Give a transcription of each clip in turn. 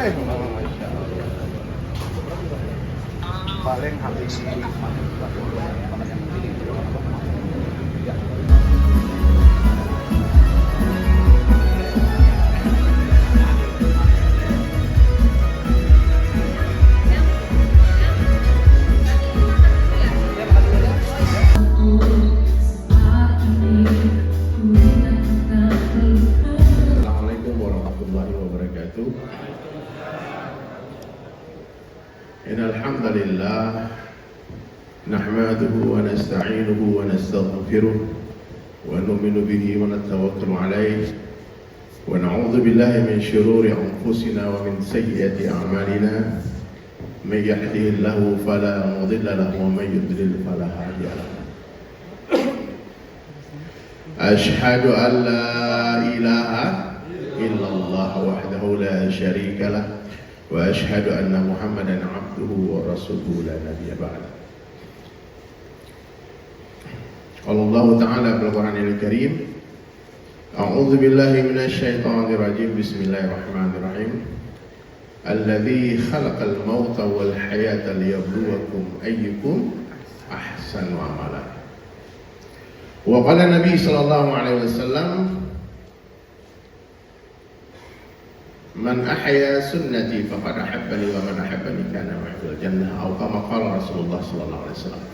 Masya Allah. Paling habis Assalamualaikum warahmatullahi wabarakatuh. Innal hamdalillah nahmaduhu wa nasta'inuhu wa nastaghfiruh wa nu'minu bihi wa natawakkalu alayh wa na'udzu billahi min shururi anfusina wa min sayyiati a'malina may yahdihillahu fala mudilla lahu wa may yudlil fala hadiya lahu. Ashhadu an la ilaha illallah wahdahu la syarika lah wa ashhadu anna Muhammadan abduhu wa rasuluhu la nabiyya ba'da. Qala Allah Ta'ala bil Qur'anil Karim, A'udzu billahi minasy syaithanir rajim. Bismillahirrahmanirrahim. Alladzi khalaqal mauta wal hayata liyabluwakum ayyukum ahsanu amala. Wa qala Nabi sallallahu alaihi wasallam, Man ahya sunnati faqad ahabbani wa man ahabbani kana ma'al jannah, atau kama qala Rasulullah sallallahu alaihi wasallam.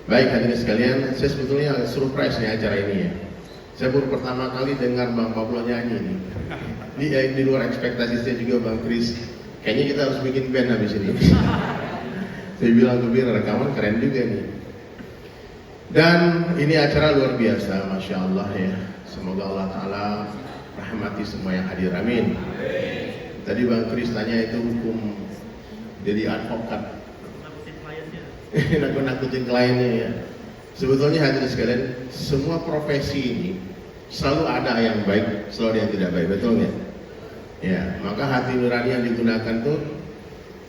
Baik hadirin sekalian, saya sebetulnya agak surprise nih acara ini ya. Saya baru pertama kali dengar Bang Pablo nyanyi nih. Ini di luar ekspektasi saya juga Bang Kris. Kayaknya kita harus bikin band habis ini. Saya bilang ke Bira, rekaman keren juga nih. Dan ini acara luar biasa, Masya Allah ya. Semoga Allah Ta'ala rahmati semua yang hadir, amin. Tadi Bang Kris tanya itu hukum jadi advokat, nakut-nakutin kliennya ya. Sebetulnya hadirin sekalian, semua profesi ini selalu ada yang baik, selalu ada yang tidak baik, betul nggak? Ya, maka hati nurani yang digunakan tuh,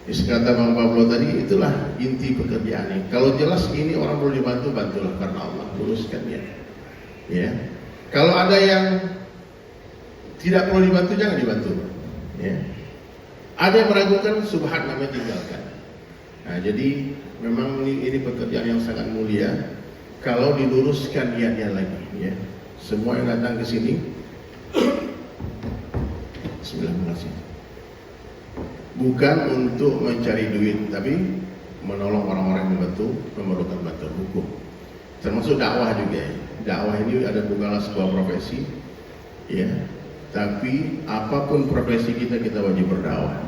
kata Bang Pablo tadi, itulah inti pekerjaannya. Kalau jelas ini orang perlu dibantu, bantulah karena Allah, luruskan ya. Ya, kalau ada yang tidak perlu dibantu, jangan dibantu. Ya. Ada yang meragukan, subhan namanya tinggalkan. Nah, jadi memang ini pekerjaan yang sangat mulia. Kalau diluruskan niatnya lagi, ya. Semua yang datang ke sini, Bismillahirrahmanirrahim, bukan untuk mencari duit, tapi menolong orang-orang yang memerlukan bantuan hukum. Termasuk dakwah juga. Ya. Dakwah ini ada bukanlah sebuah profesi, ya. Tapi apapun profesi kita wajib berdakwah.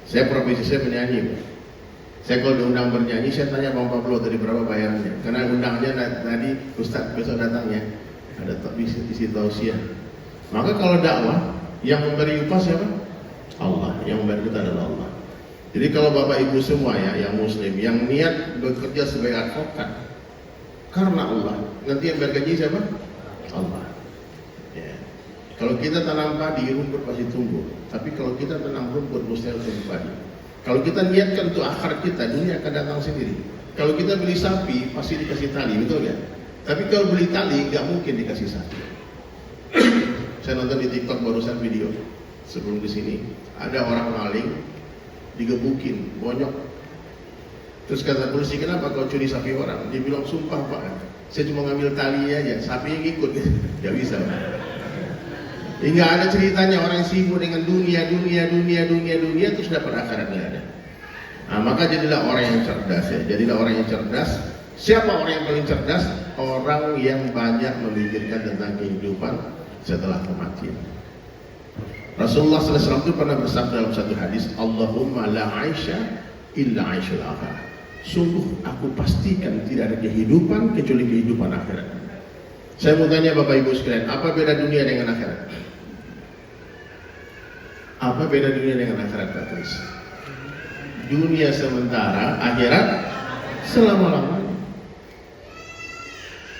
Saya profesi saya menyanyi. Saya kalau diundang bernyanyi, saya tanya Bang Pablo tadi berapa bayarannya. Karena undangnya tadi Ustadz besok datangnya ada isi tausiah. Maka kalau dakwah yang memberi upah siapa? Allah. Yang memberi kita adalah Allah. Jadi kalau Bapak Ibu semua ya, yang Muslim, yang niat bekerja sebagai advokat karena Allah, nanti yang bergaji siapa? Allah. Kalau kita tanam padi, rumput pasti tumbuh. Tapi kalau kita tanam rumput, mustahil tumbuh padi. Kalau kita niatkan untuk akar kita, dunia akan datang sendiri. Kalau kita beli sapi, pasti dikasih tali, betul ya? Tapi kalau beli tali, nggak mungkin dikasih sapi. Saya nonton di TikTok barusan video sebelum kesini, ada orang maling digebukin, bonyok. Terus kata polisi, kenapa kau curi sapi orang? Dia bilang, sumpah Pak, saya cuma ngambil tali aja, sapi yang ikut. Gak bisa. Hingga ada ceritanya orang sibuk dengan dunia terus dapat akhirat nggak ada. Nah, maka jadilah orang yang cerdas ya. Jadilah orang yang cerdas. Siapa orang yang paling cerdas? Orang yang banyak memikirkan tentang kehidupan setelah kematian. Rasulullah SAW itu pernah bersabda dalam satu hadis, Allahumma la aisha illa aishul akhirah. Sungguh aku pastikan tidak ada kehidupan kecuali kehidupan akhirat. Saya mau tanya Bapak Ibu sekalian, apa beda dunia dengan akhirat? Apa beda dunia dengan akhirat, Pak Kris? Dunia sementara, akhirat selama-lamanya.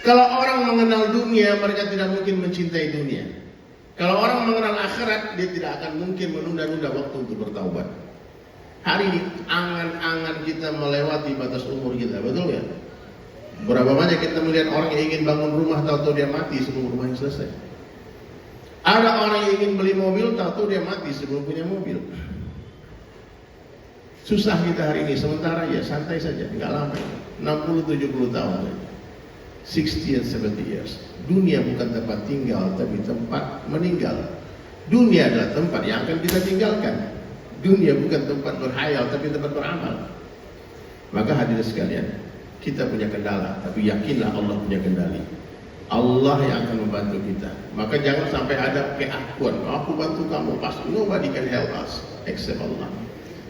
Kalau orang mengenal dunia, mereka tidak mungkin mencintai dunia. Kalau orang mengenal akhirat, dia tidak akan mungkin menunda-nunda waktu untuk bertaubat. Hari ini angan-angan kita melewati batas umur kita, betul ya? Berapa banyak kita melihat orang yang ingin bangun rumah, tahu-tahu dia mati sebelum rumahnya selesai. Ada orang yang ingin beli mobil, tahu-tahu dia mati sebelum punya mobil. Susah kita hari ini, sementara ya santai saja, nggak lama, 60-70 tahun saja. 60 and 70 years. Dunia bukan tempat tinggal, tapi tempat meninggal. Dunia adalah tempat yang akan kita tinggalkan. Dunia bukan tempat berhayal, tapi tempat beramal. Maka hadirin sekalian, kita punya kendala, tapi yakinlah Allah punya kendali. Allah yang akan membantu kita. Maka jangan sampai ada keakuan, aku bantu kamu, pasti nobody can help us except Allah.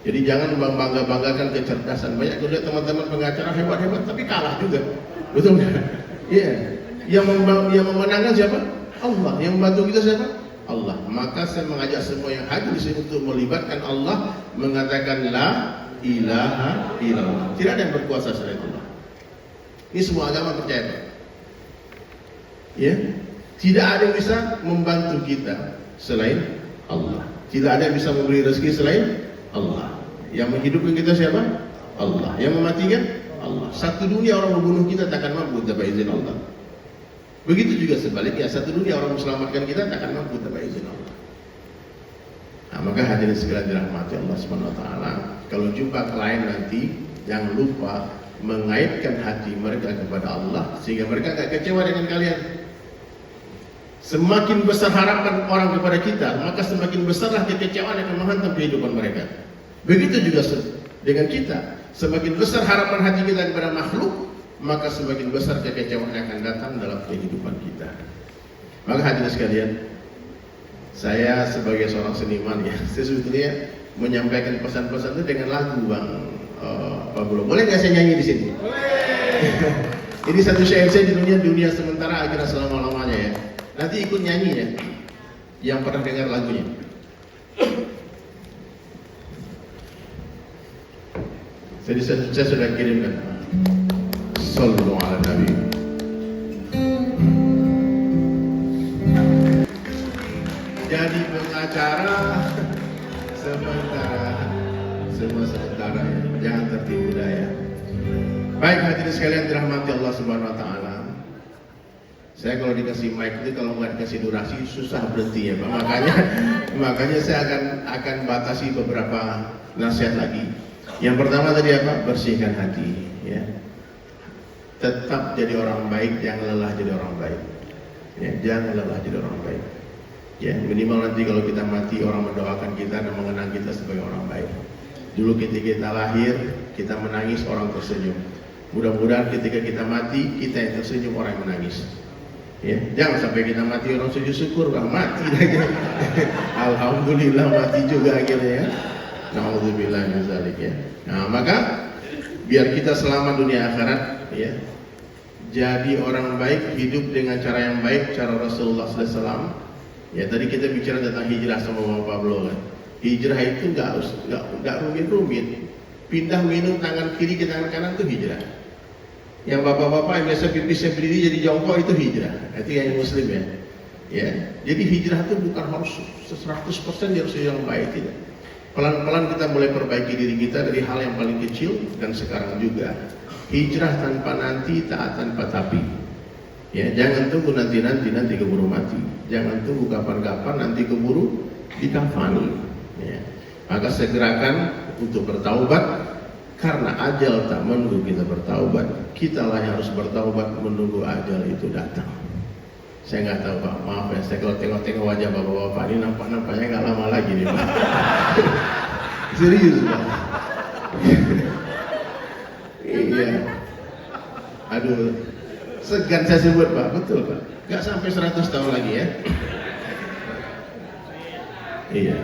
Jadi jangan bangga-banggakan kecerdasan. Banyak lihat teman-teman pengacara hebat-hebat tapi kalah juga. Betul nggak? Iya. Yang memenangkan siapa? Allah. Yang membantu kita siapa? Allah. Maka saya mengajak semua yang hadir di sini untuk melibatkan Allah, mengatakan la ilaha illallah. Tidak ada yang berkuasa selain Allah. Ini semua agama percaya. Ya. Tidak ada yang bisa membantu kita selain Allah. Tidak ada yang bisa memberi rezeki selain Allah. Yang menghidupkan kita siapa? Allah. Yang mematikan? Allah. Satu dunia orang membunuh kita takkan mampu tanpa izin Allah. Begitu juga sebaliknya, satu dunia orang menyelamatkan kita takkan mampu tanpa izin Allah. Nah, maka hadirin sekalian dirahmati Allah Subhanahu wa taala, kalau jumpa klien nanti jangan lupa mengaitkan hati mereka kepada Allah sehingga mereka tidak kecewa dengan kalian. Semakin besar harapan orang kepada kita, maka semakin besarlah kekecewaan yang akan menghantam kehidupan mereka. Begitu juga dengan kita, semakin besar harapan hati kita kepada makhluk, maka semakin besar kekecewaan yang akan datang dalam kehidupan kita. Maka hadirin sekalian, saya sebagai seorang seniman ya, saya sebetulnya menyampaikan pesan-pesan itu dengan lagu Bang Pablo. Boleh nggak saya nyanyi di sini? Boleh. Ini satu syair saya di dunia sementara akhirnya selama-lamanya ya. Nanti ikut nyanyi ya, yang pernah dengar lagunya. Saya sudah kirimkan. Sallu ala Nabi. Jadi pengacara sementara ya. Jangan tertipu daya. Baik hadirin sekalian dirahmati Allah Subhanahu wa taala. Saya kalau dikasih mic itu kalau nggak dikasih durasi susah berhenti ya Pak. Makanya saya akan batasi beberapa nasihat lagi. Yang pertama tadi apa? Bersihkan hati ya. Tetap jadi orang baik, jangan lelah jadi orang baik. Ya, jangan lelah jadi orang baik. Ya, minimal nanti kalau kita mati orang mendoakan kita dan mengenang kita sebagai orang baik. Dulu ketika kita lahir, kita menangis, orang tersenyum. Mudah-mudahan ketika kita mati, kita yang tersenyum, orang yang menangis. Ya, jangan sampai kita mati orang sujud syukur, mati lagi. Alhamdulillah mati juga akhirnya ya. Nauzubillah min dzalik ya. Nah, maka biar kita selamat dunia akhirat ya. Jadi orang baik, hidup dengan cara yang baik, cara Rasulullah SAW. Ya, tadi kita bicara tentang hijrah sama Bapak Pablo kan. Hijrah itu enggak rumit-rumit. Pindah minum tangan kiri ke tangan kanan itu hijrah. Yang bapak-bapak yang biasa pipisnya berdiri jadi jongkok itu hijrah. Itu yang muslim ya. Ya, jadi hijrah itu bukan harus 100% harus yang baik tidak. Pelan-pelan kita mulai perbaiki diri kita dari hal yang paling kecil dan sekarang juga. Hijrah tanpa nanti, taat tanpa tapi. Ya, jangan tunggu nanti keburu mati. Jangan tunggu kapan-kapan nanti keburu dikafani. Ya. Maka segerakan untuk bertaubat karena ajal tak menunggu kita bertaubat. Kitalah yang harus bertaubat menunggu ajal itu datang. Saya nggak tahu Pak, maaf ya, saya kalau tengok-tengok wajah bapak-bapak ini nampaknya nggak lama lagi nih Pak. Serius Pak. Iya. Aduh, segan saya sebut Pak, betul Pak. Nggak sampai 100 tahun lagi ya. Iya.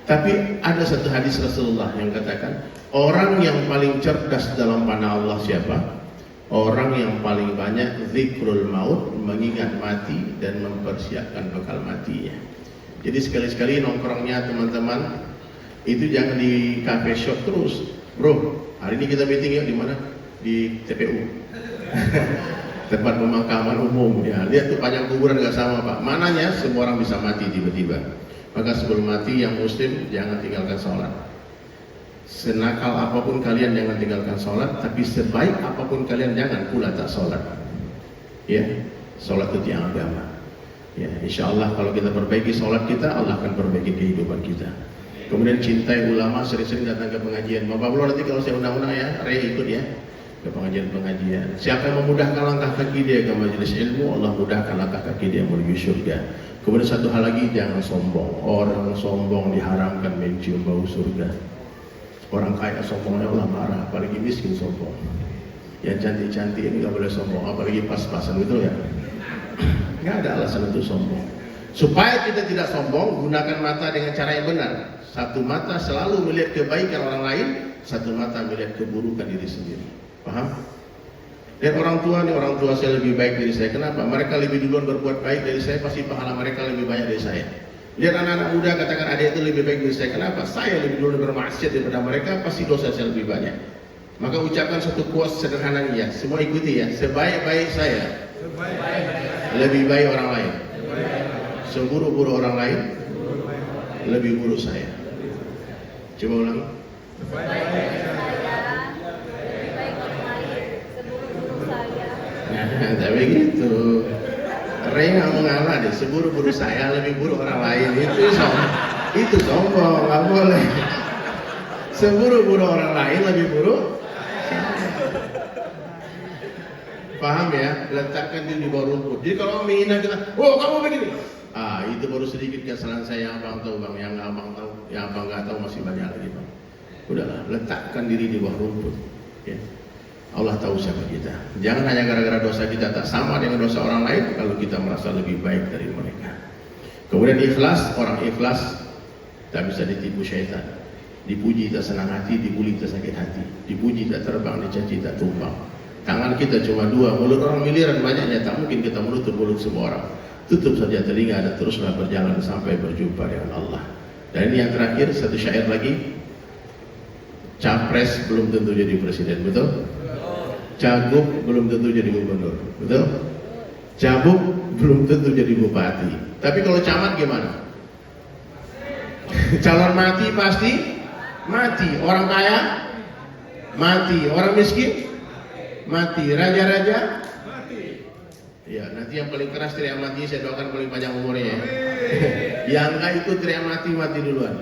Tapi ada satu hadis Rasulullah yang katakan, orang yang paling cerdas dalam panah Allah siapa? Orang yang paling banyak zikrul maut, mengingat mati dan mempersiapkan bekal matinya. Jadi sekali-sekali nongkrongnya teman-teman itu jangan di cafe shop terus. Bro, hari ini kita meeting ya di mana? Di TPU. Tempat pemakaman umum ya. Lihat tuh panjang kuburan gak sama Pak. Mananya semua orang bisa mati tiba-tiba. Maka sebelum mati yang muslim jangan tinggalkan sholat. Senakal apapun kalian jangan tinggalkan sholat, tapi sebaik apapun kalian jangan pula tak sholat. Ya, sholat itu tiang agama. Ya, insya Allah kalau kita perbaiki sholat kita, Allah akan perbaiki kehidupan kita. Kemudian cintai ulama, sering-sering datang ke pengajian. Bapak Pablo nanti kalau saya undang-undang ya, ikut ya ke pengajian-pengajian. Siapa yang memudahkan langkah kaki dia ke majelis ilmu, Allah mudahkan langkah kaki dia menuju surga. Kemudian satu hal lagi, jangan sombong. Orang sombong diharamkan mencium bau surga. Orang kaya sombongnya Allah marah, apalagi miskin sombong. Yang cantik-cantik ini gak boleh sombong, apalagi pas-pasan, betul ya? Gak ada alasan untuk sombong. Supaya kita tidak sombong, gunakan mata dengan cara yang benar. Satu mata selalu melihat kebaikan orang lain, satu mata melihat keburukan diri sendiri. Paham? Dan orang tua saya lebih baik dari saya. Kenapa? Mereka lebih duluan berbuat baik dari saya, pasti pahala mereka lebih banyak dari saya. Lihat anak-anak muda katakan adik itu lebih baik dari saya. Kenapa? Saya lebih dulu bermaksiat daripada mereka, pasti dosa saya lebih banyak. Maka ucapkan satu quote sederhana ya, semua ikuti ya. Sebaik-baik saya, lebih baik orang lain. Seburuk-buruk orang lain, lebih buruk saya. Coba ulang. Sebaik-baik saya, lebih baik orang lain, seburuk-buruk saya. Nah, tapi gitu. Ray nggak mau ngalah deh. Seburuk-buruk saya, lebih buruk orang lain. Itu sombong, nggak boleh. Seburuk-buruk orang lain, lebih buruk. Paham ya? Letakkan diri di bawah rumput. Jadi kalau orang menghina kita, oh kamu begini. Itu baru sedikit kesalahan saya yang abang tahu bang, yang abang tahu, yang abang nggak tahu masih banyak lagi bang. Udahlah, letakkan diri di bawah rumput. Ya. Allah tahu siapa kita. Jangan hanya gara-gara dosa kita tak sama dengan dosa orang lain, kalau kita merasa lebih baik dari mereka. Kemudian ikhlas, orang ikhlas tak bisa ditipu syaitan. Dipuji tak senang hati, dibuli tak sakit hati. Dipuji tak terbang, dicaci tak tumbang. Tangan kita cuma dua, mulut orang miliaran banyaknya, tak mungkin kita menutup mulut semua orang. Tutup saja telinga dan teruslah berjalan sampai berjumpa dengan Allah. Dan ini yang terakhir, satu syair lagi. Capres belum tentu jadi presiden, betul? Cagup belum tentu jadi gubernur, betul? Cabuk belum tentu jadi bupati. Tapi kalau camat gimana? Calon mati pasti mati. Orang kaya mati. Orang miskin mati. Raja-raja mati. Ya, nanti yang paling keras teriak mati, saya doakan paling panjang umurnya ya. Yang enggak ikut teriak mati, mati duluan.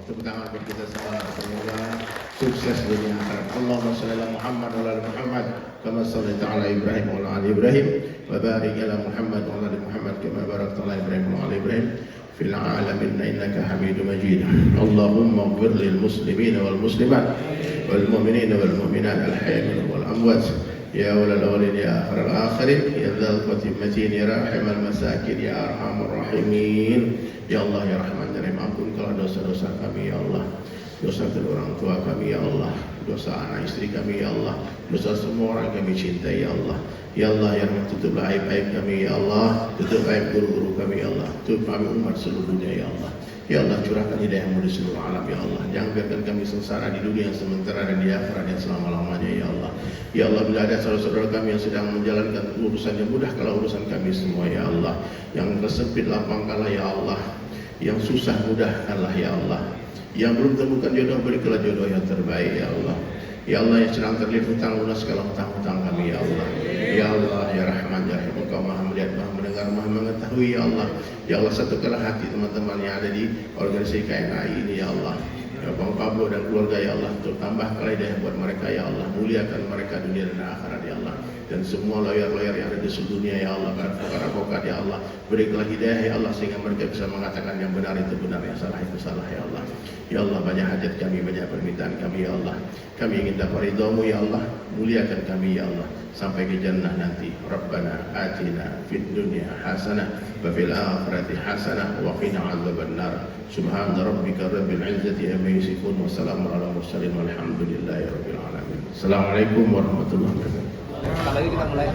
Tepuk tangan buat kita semua. Semoga sukses dunia akhirat. Allahumma shalli ala Muhammad wa ala Muhammad kama shallaita ala Ibrahim wa ala ali Ibrahim wa barik ala Muhammad wa ala ali Muhammad kama barakta ala Ibrahim wa ala Ibrahim fil alamin innaka Hamidum Majid. Allahumma ighfir lil muslimin wal muslimat wal mu'minin wal mu'minat al hayyin wal amwat ya ulal awwalin ya akhiral akhirin ya dzal qatimatin ya rahimul masakin ya arhamur rahimin. Ya Allah ya Rahman ya Rahim, ampunkanlah dosa-dosa kami ya Allah, dosa kedua orang tua kami ya Allah, dosa anak istri kami ya Allah, dosa semua orang kami cintai ya Allah. Ya Allah ya Rahman, tutuplah aib-aib kami ya Allah, tutup aib guru-guru kami ya Allah, tutup kami umat seluruh dunia ya Allah. Ya Allah, curahkan hidayah-Mu di seluruh alam ya Allah. Jangan biarkan kami sengsara di dunia yang sementara dan di akhirat yang selama-lamanya ya Allah. Ya Allah, bila ada saudara-saudara kami yang sedang menjalankan urusan yang mudah, kalau urusan kami semua ya Allah. Yang tersempit lapangkanlah ya Allah. Yang susah mudahkanlah ya Allah. Yang belum temukan jodoh, berikanlah jodoh yang terbaik ya Allah. Ya Allah, yang sedang terlilit hutang, lunaskanlah hutang-hutang kami ya Allah. Ya Allah ya Rahman ya Rahim, Engkau Maha melihat, Maha mendengar, Maha mengetahui ya Allah. Ya Allah, satukanlah hati teman-teman yang ada di organisasi KNAI ini ya Allah. Ya Bang Pablo dan keluarga ya Allah, untuk tambahkanlah hidayah buat mereka ya Allah. Muliakan mereka dunia dan akhirat ya Allah. Dan semua lawyer-lawyer yang ada di seluruh dunia ya Allah, para advokat ya Allah, berikanlah hidayah ya Allah sehingga mereka bisa mengatakan yang benar itu benar, yang salah itu salah ya Allah. Ya Allah, banyak hajat kami, banyak permintaan kami ya Allah. Kami ingin dapat ridha-Mu ya Allah, muliakan kami ya Allah sampai ke jannah nanti. Rabbana atina fid dunya hasanah wa fil akhirati hasanah wa qina adzabannar. Subhana rabbika rabbil izzati amma yasifun wa salamun ala mursalin walhamdulillahi rabbil alamin. Assalamualaikum warahmatullahi wabarakatuh. Lagi kita mulai.